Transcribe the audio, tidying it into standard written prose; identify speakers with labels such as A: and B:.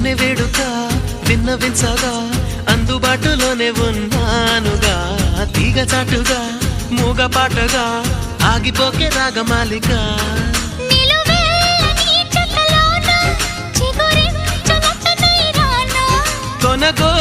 A: కన్నె వేడుక విన్నవించగా అందుబాటులోనే ఉన్నానుగా తీగ చాటుగా మూగ పాటగా ఆగిపోకే రాగమాలిక కొనగో